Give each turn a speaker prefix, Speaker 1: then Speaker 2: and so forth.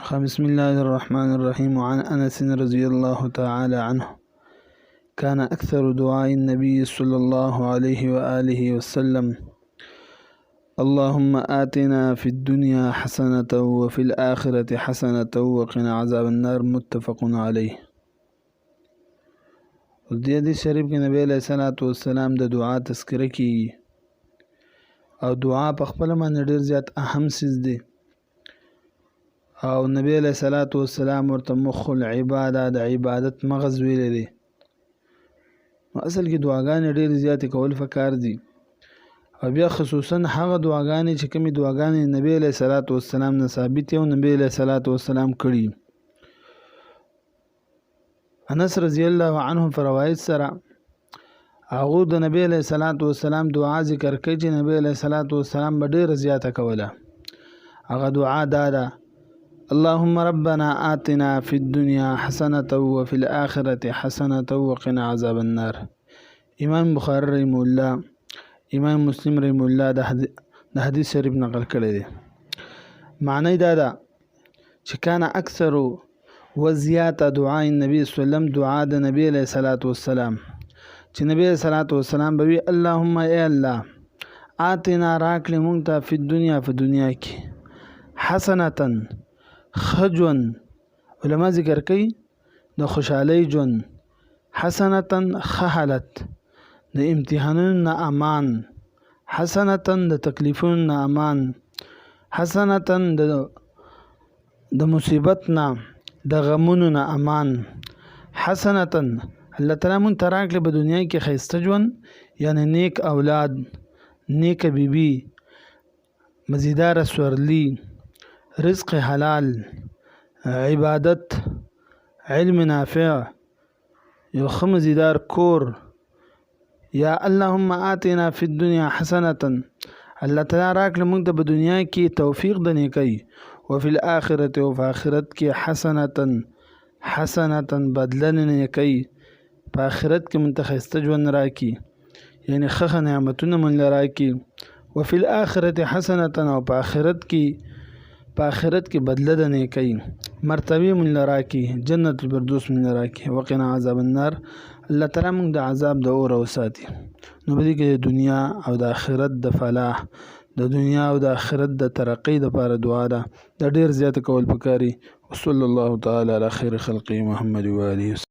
Speaker 1: بسم الله الرحمن الرحيم. وعن أنس رضي الله تعالى عنه كان أكثر دعاء النبي صلى الله عليه وآله وسلم اللهم آتنا في الدنيا حسنة وفي الآخرة حسنة وقنا عذاب النار متفق عليه. دې حدیث شریف کې نبی علیہ الصلوۃ والسلام د دعا تذکره کوي او دعا په خپل باندې ډیر زیات اهم سیز دی او نبی علیہ الصلوۃ والسلام ورته مخ العباده د عبادت مغز ویل دي. اصل کې دعاګانې ډیر زیات کول فکر دي او بیا خصوصا هغه دعاګانې چې کومې دعاګانې نبی علیہ الصلوۃ والسلام نه ثابت او نبی علیہ الصلوۃ والسلام کړي. انس رضی الله عنه پر روایت سره هغه د نبی علیہ الصلوۃ والسلام دعا ذکر کوي چې نبی علیہ الصلوۃ والسلام ډیر زیاته کوله. هغه دعا دا ده: اللهم ربنا آتنا في الدنيا حسنة وفي الآخرة حسنة وقنا عذاب النار. امام بخاری رحمه الله امام مسلم رحمه الله د حدیث شریف نقل کړی دی. معنی دا ده چې کان اکثر وزیات دعاء النبي صلی الله علیه وسلم دعا د نبی علیہ الصلوۃ والسلام چې نبی علیہ الصلوۃ والسلام به اللهم ای الله آتنا راکل مونږ ته په دنیا کې حسنتن خجون علما ذکر کوي د خوشحالی جون، حسنتن خحلت د امتحانونو امان، حسنتن د تکلیفونو امان، حسنتن د مصیبت نه د غمونو نه امان، حسنتن الله تعالی مون تراکله په دنیا کې خیسته ژوند یعنی نیک اولاد، نیک بیبي، مزیدار سورلی، رزق حلال، عبادت، علم نافع، یو خمزیدار کور. یا اللهم آتنا فی الدنیا حسنة الله تعالی راکړه موږ ته په دنیا کې توفیق د نیکی، وفي الآخرة او په آخرت کې حسنة بدلن نیکی، په آخرت کې موږ ته ښایسته ژوند راکړي یعنی ښه نعمتونه موږ راکړي. وفي الآخرة حسنة او په آخرت کې بدله د نیکی مرتبه موږ راکړي، جنت الفردوس موږ راکړي. وقنا عذاب النار الله تعالی موږ د عذاب د اور وساتي. نو بده کې د دنیا او د آخرت د فلاح، د دنیا او د آخرت د ترقی لپاره دعا ده د ډیر زیات کول پکاري. وصلی الله تعالی علی خیر خلقه محمد و آله